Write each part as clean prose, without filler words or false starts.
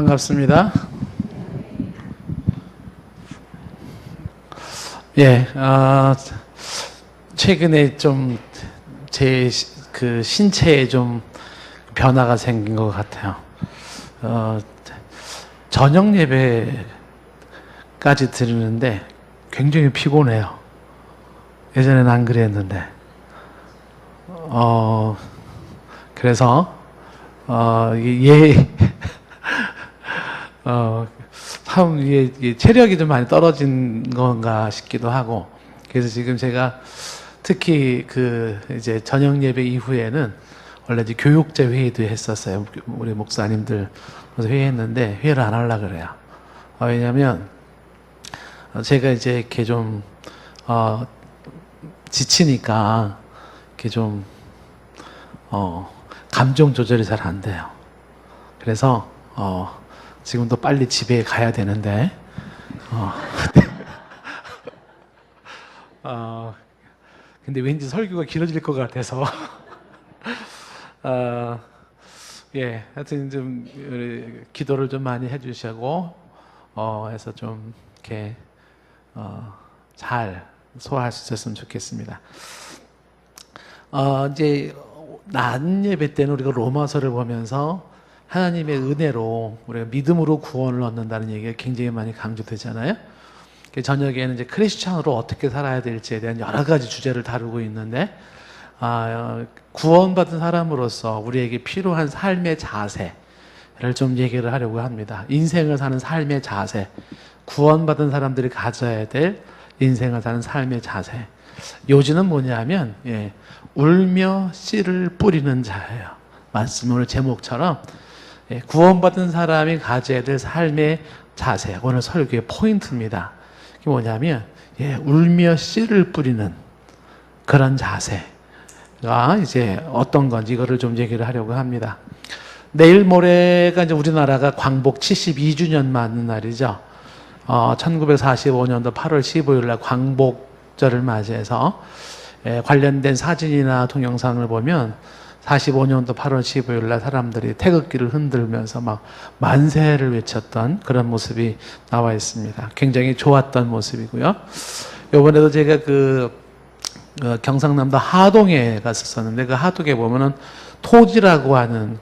반갑습니다. 예, 최근에 좀 제 신체에 좀 변화가 생긴 것 같아요. 저녁 예배까지 드리는데 굉장히 피곤해요. 예전에는 안 그랬는데. 그래서, 참, 이게 체력이 좀 많이 떨어진 건가 싶기도 하고, 그래서 지금 제가 특히 이제 저녁 예배 이후에는 원래 이제 교육자 회의도 했었어요. 우리 목사님들 회의했는데, 회의를 안 하려고 그래요. 왜냐면, 제가 이제 이렇게 좀, 지치니까, 이렇게 좀, 감정 조절이 잘 안 돼요. 그래서, 지금도 빨리 집에 가야 되는데, 근데 왠지 설교가 길어질 것 같아서, 예, 하여튼 좀, 기도를 좀 많이 해주시고, 해서 좀, 이렇게, 잘 소화할 수 있었으면 좋겠습니다. 이제, 낮 예배 때는 우리가 로마서를 보면서 하나님의 은혜로 우리가 믿음으로 구원을 얻는다는 얘기가 굉장히 많이 강조되잖아요. 저녁에는 이제 크리스찬으로 어떻게 살아야 될지에 대한 여러 가지 주제를 다루고 있는데, 구원받은 사람으로서 우리에게 필요한 삶의 자세를 좀 얘기를 하려고 합니다. 인생을 사는 삶의 자세, 구원받은 사람들이 가져야 될 인생을 사는 삶의 자세. 요지는 뭐냐면, 울며 씨를 뿌리는 자예요. 말씀 오늘 제목처럼 구원받은 사람이 가져야 될 삶의 자세, 오늘 설교의 포인트입니다. 그게 뭐냐면 울며 씨를 뿌리는 그런 자세가 이제 어떤 건지 이거를 좀 얘기를 하려고 합니다. 내일 모레가 이제 우리나라가 광복 72주년 맞는 날이죠. 1945년도 8월 15일 날 광복절을 맞이해서 관련된 사진이나 동영상을 보면 45년도 8월 15일 날 사람들이 태극기를 흔들면서 막 만세를 외쳤던 그런 모습이 나와 있습니다. 굉장히 좋았던 모습이고요. 이번에도 제가 경상남도 하동에 갔었었는데 그 하동에 보면은 토지라고 하는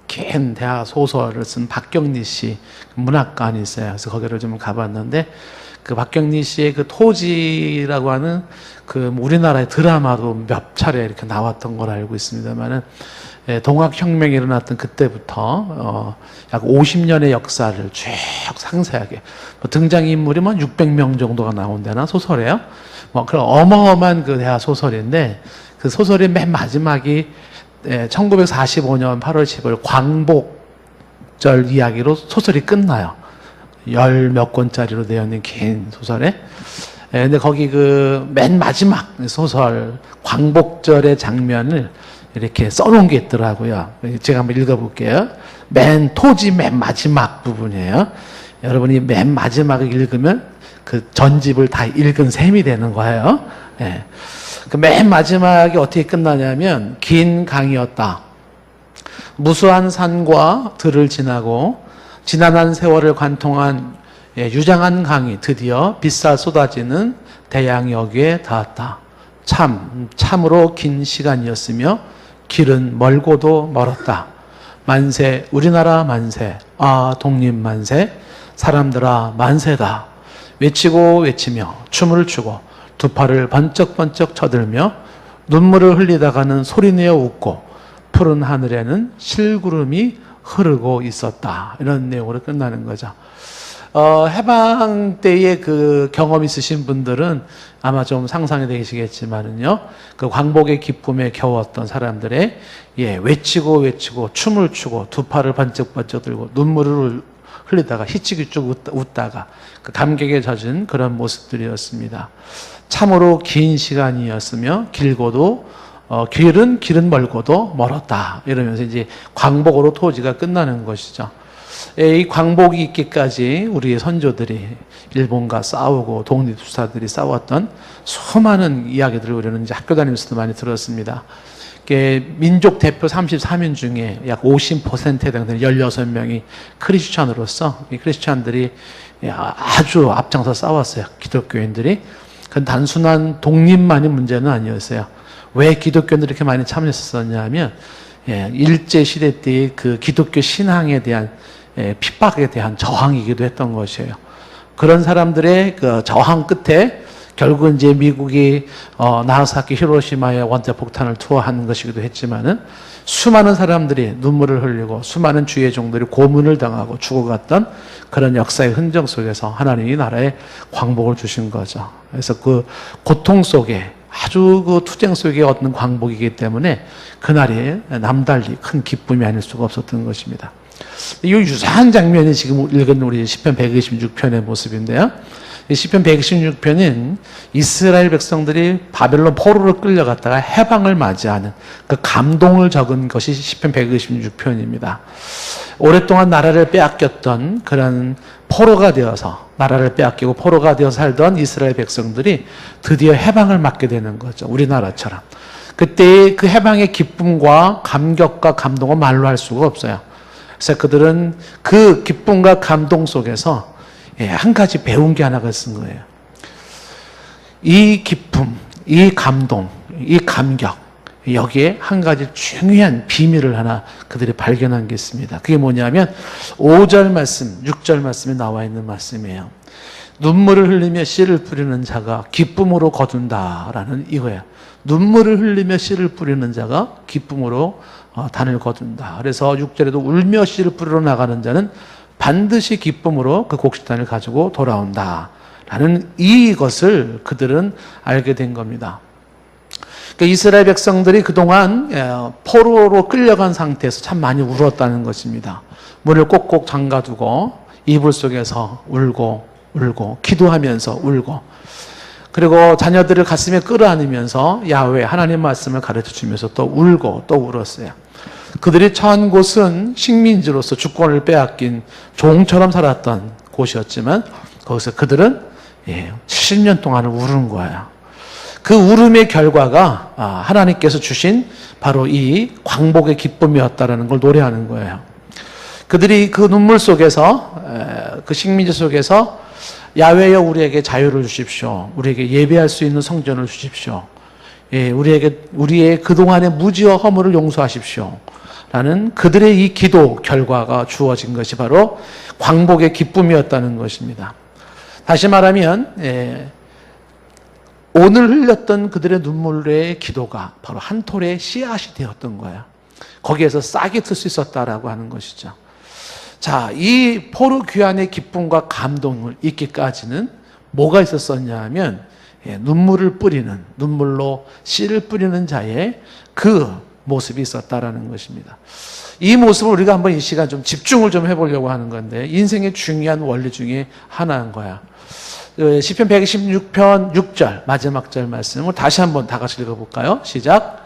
긴 대하 소설을 쓴 박경리 씨 문학관이 있어요. 그래서 거기를 좀 가봤는데 그 박경리 씨의 토지라고 하는 우리나라의 드라마도 몇 차례 이렇게 나왔던 걸 알고 있습니다만은 동학혁명이 일어났던 그때부터 약 50년의 역사를 쭉 상세하게 등장인물이 600명 정도가 나온다나 소설이에요. 그런 어마어마한 대하 소설인데 그 소설의 맨 마지막이 1945년 8월 10일 광복절 이야기로 소설이 끝나요. 열 몇 권짜리로 되어 있는 긴 소설에. 근데 거기 맨 마지막 소설, 광복절의 장면을 이렇게 써놓은 게 있더라고요. 제가 한번 읽어볼게요. 토지 맨 마지막 부분이에요. 여러분이 맨 마지막을 읽으면 그 전집을 다 읽은 셈이 되는 거예요. 맨 마지막이 어떻게 끝나냐면, 긴 강이었다. 무수한 산과 들을 지나고, 지난한 세월을 관통한 유장한 강이 드디어 빗살 쏟아지는 대양여기에 닿았다. 참으로 긴 시간이었으며 길은 멀고도 멀었다. 만세, 우리나라 만세, 독립 만세, 사람들아 만세다. 외치고 외치며 춤을 추고 두 팔을 번쩍번쩍 쳐들며 눈물을 흘리다가는 소리내어 웃고 푸른 하늘에는 실구름이 흐르고 있었다. 이런 내용으로 끝나는 거죠. 해방 때의 경험 있으신 분들은 아마 좀 상상이 되시겠지만은요, 광복의 기쁨에 겨웠던 사람들의 외치고 외치고 춤을 추고 두 팔을 번쩍번쩍 들고 눈물을 흘리다가 히치기쭉 웃다가 감격에 젖은 그런 모습들이었습니다. 참으로 긴 시간이었으며 길은 멀고도 멀었다. 이러면서 이제 광복으로 토지가 끝나는 것이죠. 이 광복이 있기까지 우리의 선조들이 일본과 싸우고 독립투사들이 싸웠던 수많은 이야기들을 우리는 이제 학교 다니면서도 많이 들었습니다. 민족 대표 33인 중에 약 50%에 해당되는 16명이 크리스찬으로서 이 크리스찬들이 아주 앞장서 싸웠어요. 기독교인들이. 그건 단순한 독립만이 문제는 아니었어요. 왜 기독교인들이 이렇게 많이 참여했었냐면 일제시대 때의 그 기독교 신앙에 대한 핍박에 대한 저항이기도 했던 것이에요. 그런 사람들의 그 저항 끝에 결국 이제 미국이 나가사키 히로시마에 원자폭탄을 투하한 것이기도 했지만은 수많은 사람들이 눈물을 흘리고 수많은 주의 종들이 고문을 당하고 죽어갔던 그런 역사의 흔적 속에서 하나님이 나라에 광복을 주신 거죠. 그래서 그 고통 속에 아주 그 투쟁 속에 얻는 광복이기 때문에 그날이 남달리 큰 기쁨이 아닐 수가 없었던 것입니다. 이 유사한 장면이 지금 읽은 우리 시편 126편의 모습인데요. 이 시편 126편은 이스라엘 백성들이 바벨론 포로로 끌려갔다가 해방을 맞이하는 그 감동을 적은 것이 시편 126편입니다. 오랫동안 나라를 빼앗겼던 그런 포로가 되어서 나라를 빼앗기고 포로가 되어 살던 이스라엘 백성들이 드디어 해방을 맞게 되는 거죠. 우리나라처럼. 그때의 그 해방의 기쁨과 감격과 감동은 말로 할 수가 없어요. 그래서 그들은 그 기쁨과 감동 속에서 한 가지 배운 게 하나가 쓴 거예요. 이 기쁨, 이 감동, 이 감격, 여기에 한 가지 중요한 비밀을 하나 그들이 발견한 게 있습니다. 그게 뭐냐면 5절 말씀, 6절 말씀에 나와 있는 말씀이에요. 눈물을 흘리며 씨를 뿌리는 자가 기쁨으로 거둔다라는 이거예요. 눈물을 흘리며 씨를 뿌리는 자가 기쁨으로 단을 거둔다. 그래서 6절에도 울며 씨를 뿌리러 나가는 자는 반드시 기쁨으로 그 곡식단을 가지고 돌아온다. 라는 이것을 그들은 알게 된 겁니다. 그러니까 이스라엘 백성들이 그동안 포로로 끌려간 상태에서 참 많이 울었다는 것입니다. 문을 꼭꼭 잠가두고 이불 속에서 울고 기도하면서 울고 그리고 자녀들을 가슴에 끌어안으면서 야훼 하나님 말씀을 가르쳐주면서 또 울고 또 울었어요. 그들이 처한 곳은 식민지로서 주권을 빼앗긴 종처럼 살았던 곳이었지만 거기서 그들은 70년 동안을 울은 거예요. 그 울음의 결과가 하나님께서 주신 바로 이 광복의 기쁨이었다라는 걸 노래하는 거예요. 그들이 그 눈물 속에서 그 식민지 속에서 야훼여 우리에게 자유를 주십시오. 우리에게 예배할 수 있는 성전을 주십시오. 우리의 그동안의 무지와 허물을 용서하십시오. 라는 그들의 이 기도 결과가 주어진 것이 바로 광복의 기쁨이었다는 것입니다. 다시 말하면 오늘 흘렸던 그들의 눈물의 기도가 바로 한 톨의 씨앗이 되었던 거예요. 거기에서 싹이 틀 수 있었다라고 하는 것이죠. 자, 이 포로 귀환의 기쁨과 감동을 잊기까지는 뭐가 있었었냐 하면 눈물을 뿌리는, 눈물로 씨를 뿌리는 자의 그 모습이 있었다라는 것입니다. 이 모습을 우리가 한번 이 시간 좀 집중을 좀 해보려고 하는 건데 인생의 중요한 원리 중에 하나인 거야. 시편 126편 6절 마지막 절 말씀을 다시 한번 다 같이 읽어볼까요? 시작.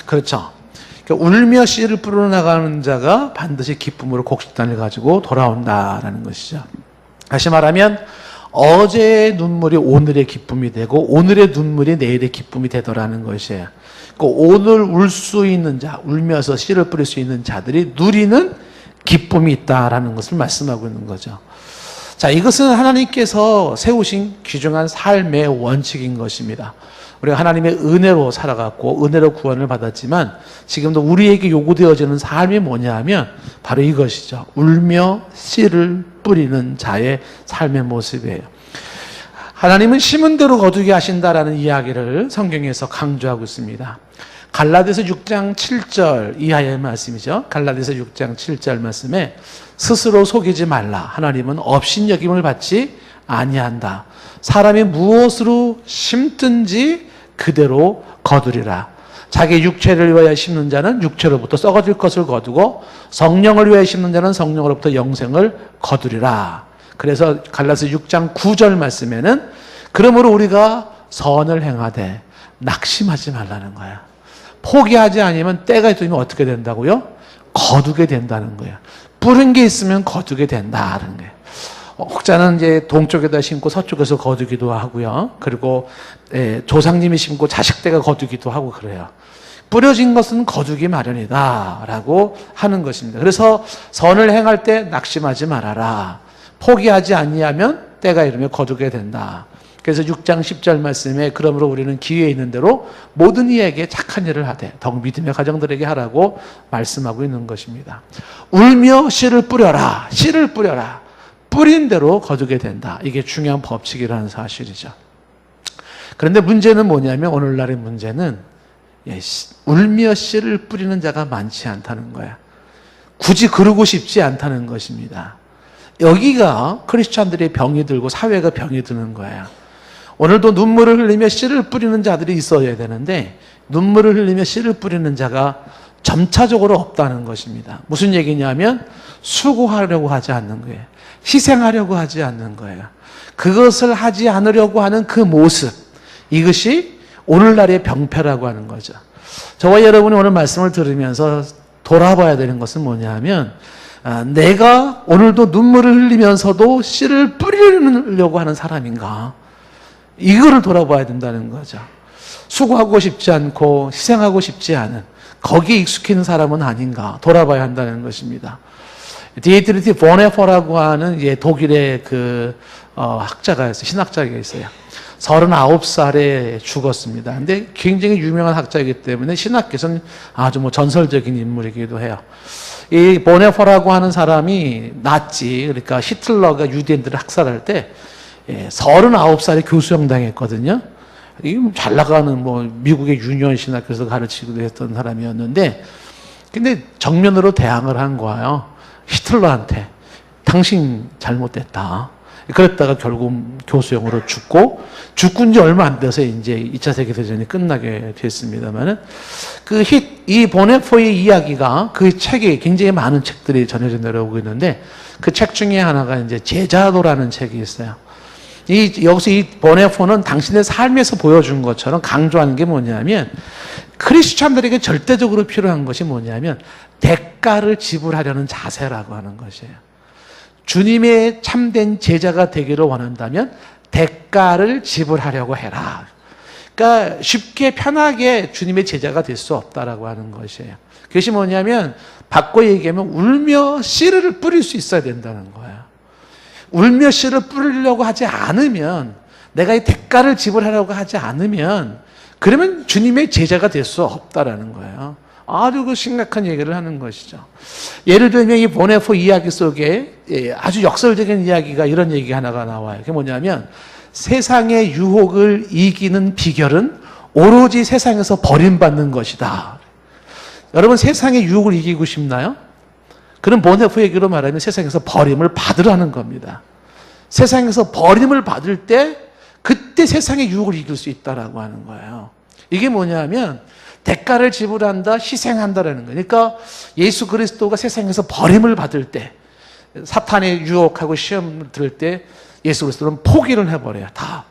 그렇죠. 울며 씨를 뿌려 나가는 자가 반드시 기쁨으로 곡식단을 가지고 돌아온다라는 것이죠. 다시 말하면 어제의 눈물이 오늘의 기쁨이 되고 오늘의 눈물이 내일의 기쁨이 되더라는 것이에요. 오늘 울 수 있는 자, 울면서 씨를 뿌릴 수 있는 자들이 누리는 기쁨이 있다라는 것을 말씀하고 있는 거죠. 자, 이것은 하나님께서 세우신 귀중한 삶의 원칙인 것입니다. 우리가 하나님의 은혜로 살아갔고 은혜로 구원을 받았지만 지금도 우리에게 요구되어지는 삶이 뭐냐 하면 바로 이것이죠. 울며 씨를 뿌리는 자의 삶의 모습이에요. 하나님은 심은 대로 거두게 하신다라는 이야기를 성경에서 강조하고 있습니다. 갈라디아서 6장 7절 이하의 말씀이죠. 갈라디아서 6장 7절 말씀에 스스로 속이지 말라. 하나님은 업신여김을 받지 아니한다. 사람이 무엇으로 심든지 그대로 거두리라. 자기 육체를 위하여 심는 자는 육체로부터 썩어질 것을 거두고 성령을 위하여 심는 자는 성령으로부터 영생을 거두리라. 그래서 갈라디아서 6장 9절 말씀에는 그러므로 우리가 선을 행하되 낙심하지 말라는 거야. 포기하지 않으면 때가 있으면 어떻게 된다고요? 거두게 된다는 거예요. 뿌린 게 있으면 거두게 된다는 거예요. 혹자는 이제 동쪽에다 심고 서쪽에서 거두기도 하고요. 그리고 조상님이 심고 자식대가 거두기도 하고 그래요. 뿌려진 것은 거두기 마련이다라고 하는 것입니다. 그래서 선을 행할 때 낙심하지 말아라. 포기하지 아니하면 때가 이르면 거두게 된다. 그래서 6장 10절 말씀에 그러므로 우리는 기회에 있는 대로 모든 이에게 착한 일을 하되 더욱 믿음의 가정들에게 하라고 말씀하고 있는 것입니다. 울며 씨를 뿌려라. 씨를 뿌려라. 뿌린 대로 거두게 된다. 이게 중요한 법칙이라는 사실이죠. 그런데 문제는 뭐냐면 오늘날의 문제는 울며 씨를 뿌리는 자가 많지 않다는 거야. 굳이 그러고 싶지 않다는 것입니다. 여기가 크리스찬들의 병이 들고 사회가 병이 드는 거예요. 오늘도 눈물을 흘리며 씨를 뿌리는 자들이 있어야 되는데 눈물을 흘리며 씨를 뿌리는 자가 점차적으로 없다는 것입니다. 무슨 얘기냐면 수고하려고 하지 않는 거예요. 희생하려고 하지 않는 거예요. 그것을 하지 않으려고 하는 그 모습, 이것이 오늘날의 병폐라고 하는 거죠. 저와 여러분이 오늘 말씀을 들으면서 돌아봐야 되는 것은 뭐냐면 내가 오늘도 눈물을 흘리면서도 씨를 뿌리려고 하는 사람인가? 이거를 돌아봐야 된다는 거죠. 수고하고 싶지 않고 희생하고 싶지 않은 거기에 익숙해 있는 사람은 아닌가 돌아봐야 한다는 것입니다. 디에트리히 보네퍼라고 하는 독일의 학자가 있어요. 신학자가 있어요. 39살에 죽었습니다. 근데 굉장히 유명한 학자이기 때문에 신학계에서는 아주 전설적인 인물이기도 해요. 이 보네퍼라고 하는 사람이 나치, 그러니까 히틀러가 유대인들을 학살할 때 39살에 교수형 당했거든요. 잘 나가는 미국의 유니온 신학교에서 가르치기도 했던 사람이었는데, 근데 정면으로 대항을 한 거예요. 히틀러한테. 당신 잘못됐다. 그랬다가 결국 교수형으로 죽고 지 얼마 안 돼서 이제 2차 세계대전이 끝나게 됐습니다만은, 이 보네포의 이야기가 그 책에 굉장히 많은 책들이 전해져 내려오고 있는데, 그 책 중에 하나가 이제 제자도라는 책이 있어요. 여기서 이 보네포는 당신의 삶에서 보여준 것처럼 강조하는 게 뭐냐면, 크리스찬들에게 절대적으로 필요한 것이 뭐냐면, 대가를 지불하려는 자세라고 하는 것이에요. 주님의 참된 제자가 되기를 원한다면, 대가를 지불하려고 해라. 그러니까 쉽게 편하게 주님의 제자가 될 수 없다라고 하는 것이에요. 그것이 뭐냐면, 바꿔 얘기하면 울며 씨를 뿌릴 수 있어야 된다는 거예요. 울며 씨를 뿌리려고 하지 않으면, 내가 이 대가를 지불하려고 하지 않으면, 그러면 주님의 제자가 될 수 없다라는 거예요. 아주 심각한 얘기를 하는 것이죠. 예를 들면 이 보네포 이야기 속에 아주 역설적인 이야기가 이런 얘기 하나가 나와요. 그게 뭐냐면, 세상의 유혹을 이기는 비결은 오로지 세상에서 버림받는 것이다. 여러분, 세상의 유혹을 이기고 싶나요? 그럼 보네포 얘기로 말하면 세상에서 버림을 받으라는 겁니다. 세상에서 버림을 받을 때 그때 세상의 유혹을 이길 수 있다라고 하는 거예요. 이게 뭐냐면 대가를 지불한다, 희생한다라는 거예요. 그러니까 예수 그리스도가 세상에서 버림을 받을 때, 사탄의 유혹하고 시험을 들을 때 예수 그리스도는 포기를 해버려요. 다.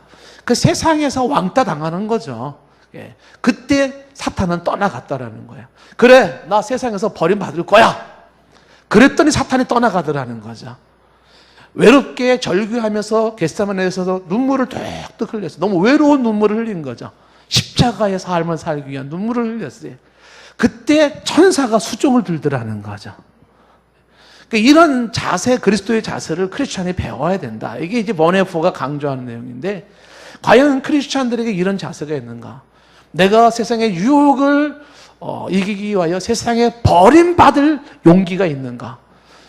그 세상에서 왕따 당하는 거죠. 그때 사탄은 떠나갔다라는 거예요. 그래, 나 세상에서 버림받을 거야. 그랬더니 사탄이 떠나가더라는 거죠. 외롭게 절규하면서 겟세마네에서도 눈물을 뚝뚝 흘렸어요. 너무 외로운 눈물을 흘린 거죠. 십자가의 삶을 살기 위한 눈물을 흘렸어요. 그때 천사가 수종을 들더라는 거죠. 그러니까 이런 자세, 그리스도의 자세를 크리스찬이 배워야 된다. 이게 이제 보네포가 강조하는 내용인데, 과연 크리스찬들에게 이런 자세가 있는가? 내가 세상의 유혹을 이기기 위하여 세상에 버림받을 용기가 있는가?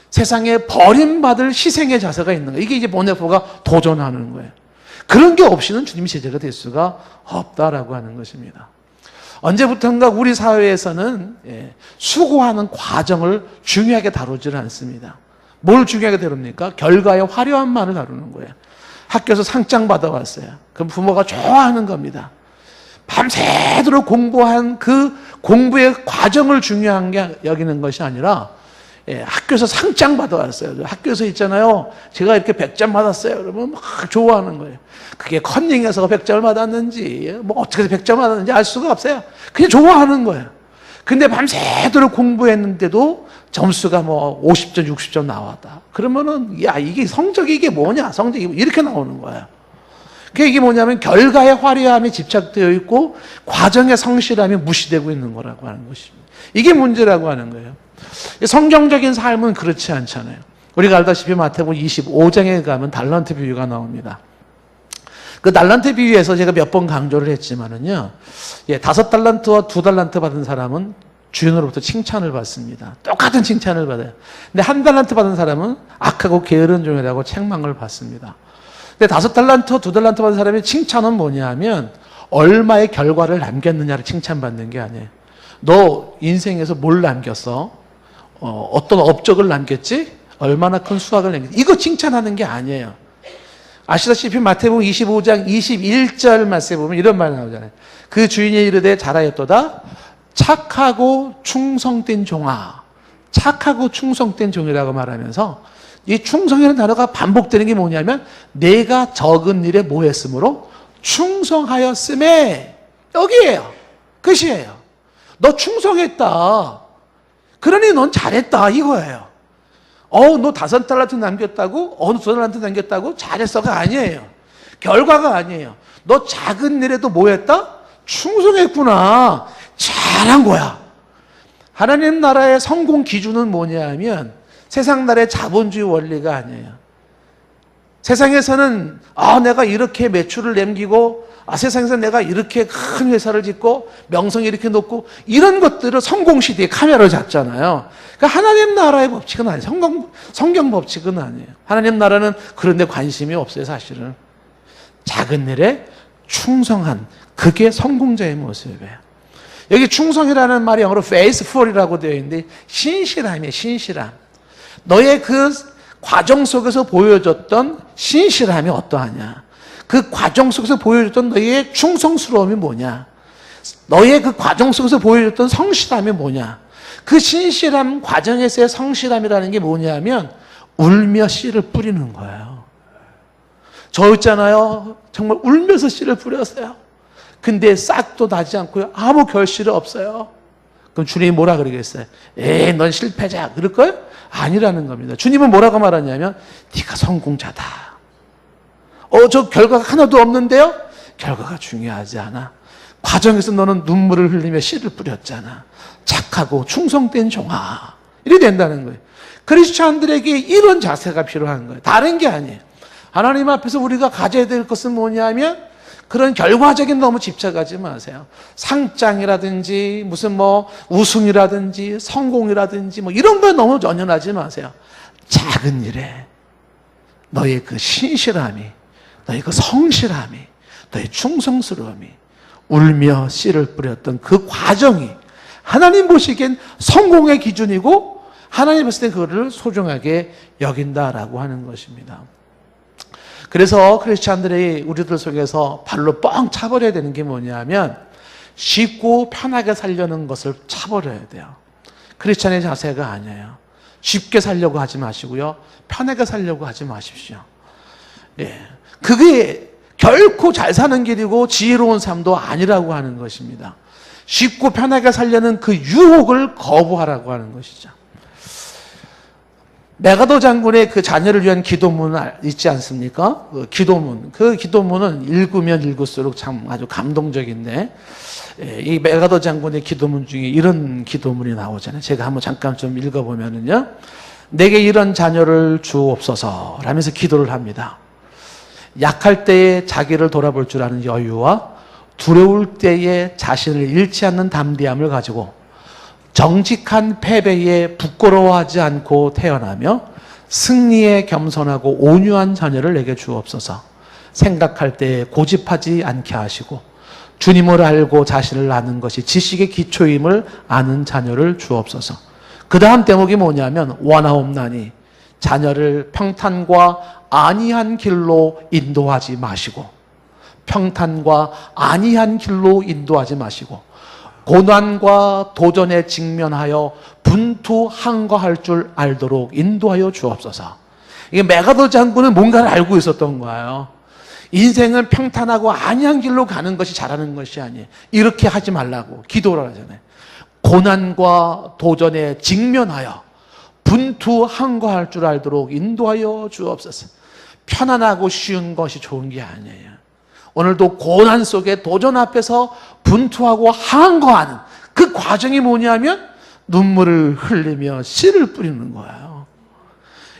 세상에 버림받을 희생의 자세가 있는가? 이게 이제 보네포가 도전하는 거예요. 그런 게 없이는 주님의 제자가 될 수가 없다라고 하는 것입니다. 언제부턴가 우리 사회에서는 수고하는 과정을 중요하게 다루지는 않습니다. 뭘 중요하게 다룹니까? 결과의 화려함만을 다루는 거예요. 학교에서 상장 받아왔어요. 그럼 부모가 좋아하는 겁니다. 밤새도록 공부한 그 공부의 과정을 중요한 게 여기는 것이 아니라 예, 학교에서 상장 받아왔어요. 학교에서 있잖아요. 제가 이렇게 100점 받았어요. 그러면 막 좋아하는 거예요. 그게 컨닝해서 100점을 받았는지, 뭐 어떻게 해서 100점 받았는지 알 수가 없어요. 그냥 좋아하는 거예요. 근데 밤새도록 공부했는데도 점수가 뭐 50점, 60점 나왔다. 그러면은, 야, 이게 성적이 이게 뭐냐? 성적이 이렇게 나오는 거예요. 그게 이게 뭐냐면 결과의 화려함이 집착되어 있고 과정의 성실함이 무시되고 있는 거라고 하는 것입니다. 이게 문제라고 하는 거예요. 성경적인 삶은 그렇지 않잖아요. 우리가 알다시피 마태복음 25장에 가면 달란트 비유가 나옵니다. 그 달란트 비유에서 제가 몇 번 강조를 했지만은요, 5달란트와 2달란트 받은 사람은 주인으로부터 칭찬을 받습니다. 똑같은 칭찬을 받아요. 근데 1달란트 받은 사람은 악하고 게으른 종이라고 책망을 받습니다. 근데 5달란트, 2달란트 받은 사람의 칭찬은 뭐냐 하면 얼마의 결과를 남겼느냐를 칭찬받는 게 아니에요. 너 인생에서 뭘 남겼어? 어떤 업적을 남겼지? 얼마나 큰 수확을 남겼지? 이거 칭찬하는 게 아니에요. 아시다시피 마태복음 25장 21절 말씀에 보면 이런 말이 나오잖아요. 그 주인이 이르되 잘하였도다. 착하고 충성된 종아. 착하고 충성된 종이라고 말하면서 이 충성이라는 단어가 반복되는 게 뭐냐면 내가 적은 일에 뭐 했으므로 충성하였음에 여기에요. 끝이에요. 너 충성했다. 그러니 넌 잘했다 이거예요. 너 5달란트 남겼다고? 2달란트 남겼다고? 잘했어가 아니에요. 결과가 아니에요. 너 작은 일에도 뭐 했다? 충성했구나. 잘한 거야. 하나님 나라의 성공 기준은 뭐냐 하면 세상 나라의 자본주의 원리가 아니에요. 세상에서는 내가 이렇게 매출을 남기고 세상에서 내가 이렇게 큰 회사를 짓고 명성이 이렇게 높고 이런 것들을 성공시대에 카메라로 잡잖아요. 그러니까 하나님 나라의 법칙은 아니에요. 성경 법칙은 아니에요. 하나님 나라는 그런 데 관심이 없어요. 사실은. 작은 일에 충성한 그게 성공자의 모습이에요. 여기 충성이라는 말이 영어로 faithful이라고 되어 있는데 신실함이에요. 신실함. 너의 그 과정 속에서 보여줬던 신실함이 어떠하냐. 그 과정 속에서 보여줬던 너의 충성스러움이 뭐냐. 너의 그 과정 속에서 보여줬던 성실함이 뭐냐. 그 신실함 과정에서의 성실함이라는 게 뭐냐면 울며 씨를 뿌리는 거예요. 저 있잖아요. 정말 울면서 씨를 뿌렸어요. 근데 싹도 나지 않고요. 아무 결실이 없어요. 그럼 주님이 뭐라 그러겠어요? 넌 실패자. 그럴까요? 아니라는 겁니다. 주님은 뭐라고 말하냐면 네가 성공자다. 저 결과가 하나도 없는데요? 결과가 중요하지 않아. 과정에서 너는 눈물을 흘리며 씨를 뿌렸잖아. 착하고 충성된 종아. 이래 된다는 거예요. 크리스찬들에게 이런 자세가 필요한 거예요. 다른 게 아니에요. 하나님 앞에서 우리가 가져야 될 것은 뭐냐면 그런 결과적인 너무 집착하지 마세요. 상장이라든지 무슨 우승이라든지 성공이라든지 이런 거에 너무 연연하지 마세요. 작은 일에 너의 그 신실함이, 너의 그 성실함이, 너의 충성스러움이 울며 씨를 뿌렸던 그 과정이 하나님 보시기엔 성공의 기준이고 하나님 봤을 때 그거를 소중하게 여긴다라고 하는 것입니다. 그래서 크리스찬들이 우리들 속에서 발로 뻥 차버려야 되는 게 뭐냐면 쉽고 편하게 살려는 것을 차버려야 돼요. 크리스찬의 자세가 아니에요. 쉽게 살려고 하지 마시고요. 편하게 살려고 하지 마십시오. 그게 결코 잘 사는 길이고 지혜로운 삶도 아니라고 하는 것입니다. 쉽고 편하게 살려는 그 유혹을 거부하라고 하는 것이죠. 메가도 장군의 그 자녀를 위한 기도문 있지 않습니까? 그 기도문은 읽으면 읽을수록 참 아주 감동적인데, 이 메가도 장군의 기도문 중에 이런 기도문이 나오잖아요. 제가 한번 잠깐 좀 읽어보면은요. 내게 이런 자녀를 주옵소서 라면서 기도를 합니다. 약할 때에 자기를 돌아볼 줄 아는 여유와 두려울 때에 자신을 잃지 않는 담대함을 가지고 정직한 패배에 부끄러워하지 않고 태어나며 승리에 겸손하고 온유한 자녀를 내게 주옵소서. 생각할 때에 고집하지 않게 하시고 주님을 알고 자신을 아는 것이 지식의 기초임을 아는 자녀를 주옵소서. 그 다음 대목이 뭐냐면 원하옵나니 자녀를 평탄과 안이한 길로 인도하지 마시고 평탄과 안이한 길로 인도하지 마시고 고난과 도전에 직면하여 분투항거할 줄 알도록 인도하여 주옵소서. 이게 메가더 장군은 뭔가를 알고 있었던 거예요. 인생은 평탄하고 안이한 길로 가는 것이 잘하는 것이 아니에요. 이렇게 하지 말라고 기도를 하잖아요. 고난과 도전에 직면하여 분투항거할 줄 알도록 인도하여 주옵소서. 편안하고 쉬운 것이 좋은 게 아니에요. 오늘도 고난 속에 도전 앞에서 분투하고 항거하는 그 과정이 뭐냐면 눈물을 흘리며 씨를 뿌리는 거예요.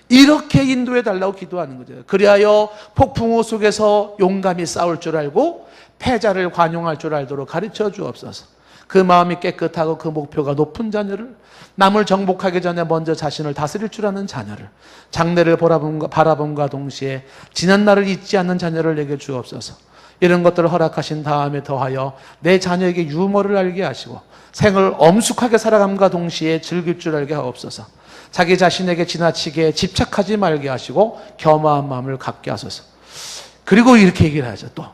이렇게 인도해 달라고 기도하는 거죠. 그리하여 폭풍우 속에서 용감히 싸울 줄 알고 패자를 관용할 줄 알도록 가르쳐 주옵소서. 그 마음이 깨끗하고 그 목표가 높은 자녀를, 남을 정복하기 전에 먼저 자신을 다스릴 줄 아는 자녀를, 장래를 바라봄과 동시에 지난 날을 잊지 않는 자녀를 내게 주옵소서. 이런 것들을 허락하신 다음에 더하여 내 자녀에게 유머를 알게 하시고 생을 엄숙하게 살아감과 동시에 즐길 줄 알게 하옵소서. 자기 자신에게 지나치게 집착하지 말게 하시고 겸허한 마음을 갖게 하소서. 그리고 이렇게 얘기를 하죠. 또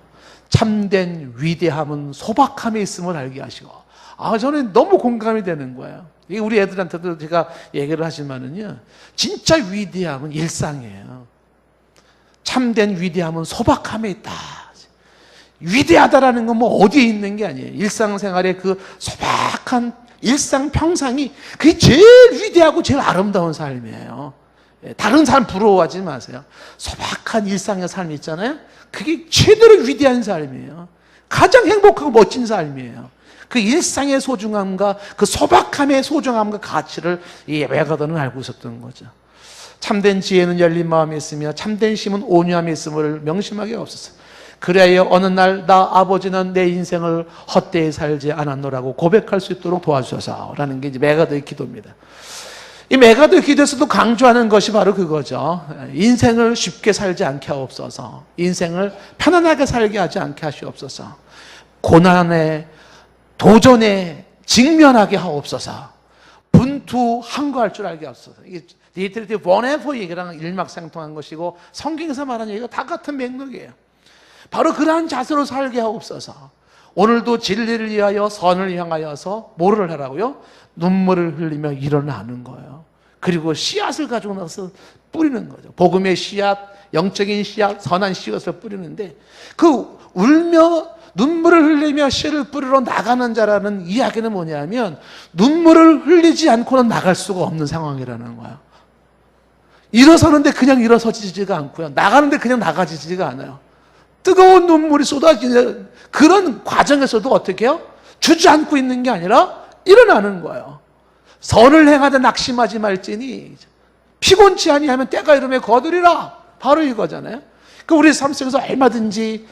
참된 위대함은 소박함에 있음을 알게 하시고. 저는 너무 공감이 되는 거예요. 이게 우리 애들한테도 제가 얘기를 하지만은요, 진짜 위대함은 일상이에요. 참된 위대함은 소박함에 있다. 위대하다라는 건 뭐 어디에 있는 게 아니에요. 일상생활의 그 소박한 일상평상이 그게 제일 위대하고 제일 아름다운 삶이에요. 다른 사람 부러워하지 마세요. 소박한 일상의 삶이 있잖아요. 그게 최대로 위대한 삶이에요. 가장 행복하고 멋진 삶이에요. 그 일상의 소중함과 그 소박함의 소중함과 가치를 이 메가더는 알고 있었던 거죠. 참된 지혜는 열린 마음이 있으며 참된 힘은 온유함이 있음을 명심하게 없었어요. 그래야 어느 날 나 아버지는 내 인생을 헛되이 살지 않았노라고 고백할 수 있도록 도와주셔서라는 게 이제 메가더의 기도입니다. 이 메가더의 기도에서도 강조하는 것이 바로 그거죠. 인생을 쉽게 살지 않게 하옵소서. 인생을 편안하게 살게 하지 않게 하시옵소서. 고난에 도전에 직면하게 하옵소서. 분투항거할 줄 알게 하옵소서. 이게 디에트리티 보네포 얘기랑 일맥상통한 것이고 성경에서 말하는 얘기가 다 같은 맥락이에요. 바로 그러한 자세로 살게 하옵소서. 오늘도 진리를 위하여 선을 향하여서 뭐를 하라고요? 눈물을 흘리며 일어나는 거예요. 그리고 씨앗을 가지고 나서 뿌리는 거죠. 복음의 씨앗, 영적인 씨앗, 선한 씨앗을 뿌리는데 그 울며 눈물을 흘리며 씨를 뿌리러 나가는 자라는 이야기는 뭐냐면 눈물을 흘리지 않고는 나갈 수가 없는 상황이라는 거예요. 일어서는데 그냥 일어서지지가 않고요. 나가는데 그냥 나가지지가 않아요. 뜨거운 눈물이 쏟아지는 그런 과정에서도 어떻게 해요? 주저앉고 있는 게 아니라 일어나는 거예요. 선을 행하되 낙심하지 말지니 피곤치 아니하면 때가 이르면 거두리라. 바로 이거잖아요. 그 우리 삶 속에서 얼마든지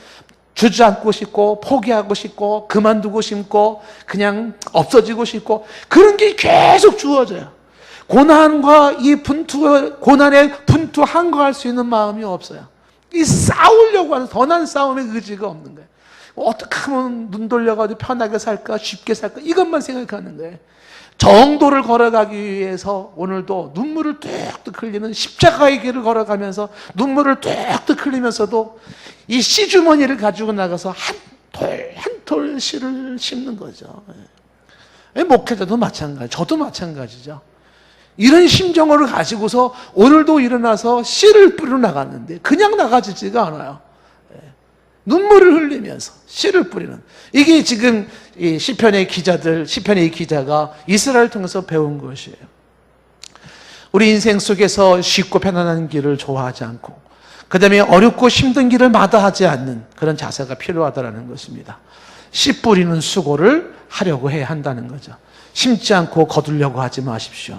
주저앉고 싶고 포기하고 싶고 그만두고 싶고 그냥 없어지고 싶고 그런 게 계속 주어져요. 고난과 이 고난에 분투항거할 수 있는 마음이 없어요. 이 싸우려고 하는 선한 싸움의 의지가 없는 거예요. 어떻게 하면 눈 돌려가지고 편하게 살까 쉽게 살까 이것만 생각하는 거예요. 정도를 걸어가기 위해서 오늘도 눈물을 뚝뚝 흘리는 십자가의 길을 걸어가면서 눈물을 뚝뚝 흘리면서도 이 씨주머니를 가지고 나가서 한 톨 씨를 심는 거죠. 목회자도 마찬가지, 저도 마찬가지죠. 이런 심정을 가지고서 오늘도 일어나서 씨를 뿌리러 나갔는데 그냥 나가지지가 않아요. 눈물을 흘리면서 씨를 뿌리는. 이게 지금 이 시편의 기자가 이스라엘을 통해서 배운 것이에요. 우리 인생 속에서 쉽고 편안한 길을 좋아하지 않고 그 다음에 어렵고 힘든 길을 마다하지 않는 그런 자세가 필요하다는 것입니다. 씨 뿌리는 수고를 하려고 해야 한다는 거죠. 심지 않고 거두려고 하지 마십시오.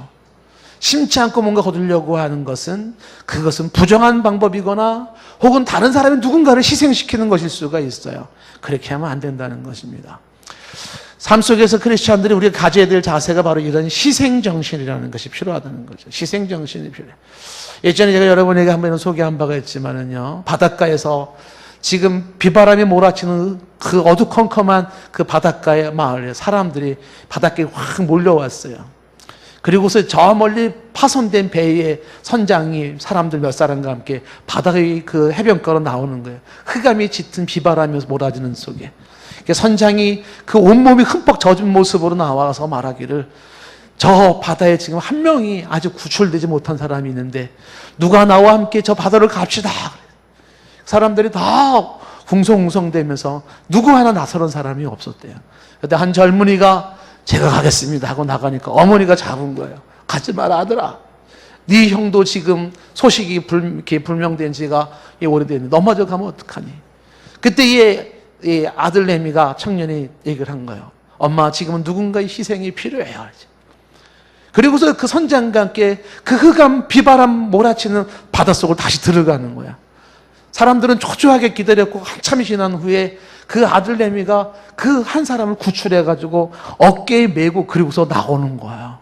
심지 않고 뭔가 거두려고 하는 것은 그것은 부정한 방법이거나 혹은 다른 사람이 누군가를 희생시키는 것일 수가 있어요. 그렇게 하면 안 된다는 것입니다. 삶 속에서 크리스찬들이 우리가 가져야 될 자세가 바로 이런 희생정신이라는 것이 필요하다는 거죠. 희생정신이 필요해요. 예전에 제가 여러분에게 한번 소개한 바가 있지만은요, 바닷가에서 지금 비바람이 몰아치는 그 어두컴컴한 그 바닷가의 마을에 사람들이 바닷가에 확 몰려왔어요. 그리고서 저 멀리 파손된 배에 선장이 사람들 몇 사람과 함께 바다의 그 해변가로 나오는 거예요. 흑암이 짙은 비바람이 몰아지는 속에. 선장이 그 온몸이 흠뻑 젖은 모습으로 나와서 말하기를, 저 바다에 지금 한 명이 아직 구출되지 못한 사람이 있는데 누가 나와 함께 저 바다를 갑시다. 사람들이 다 웅성웅성대면서 누구 하나 나서는 사람이 없었대요. 그때 한 젊은이가 제가 가겠습니다 하고 나가니까 어머니가 잡은 거예요. 가지 마라 아들아. 네 형도 지금 소식이 이렇게 불명된 지가 오래됐는데 넘어져 가면 어떡하니. 그때 이 아들 레미가 청년이 얘기를 한 거예요. 엄마, 지금은 누군가의 희생이 필요해요. 그리고서 그 선장과 함께 그 흑암 비바람 몰아치는 바닷속을 다시 들어가는 거야. 사람들은 초조하게 기다렸고 한참이 지난 후에 그 아들 레미가 그 한 사람을 구출해가지고 어깨에 메고 그리고서 나오는 거야.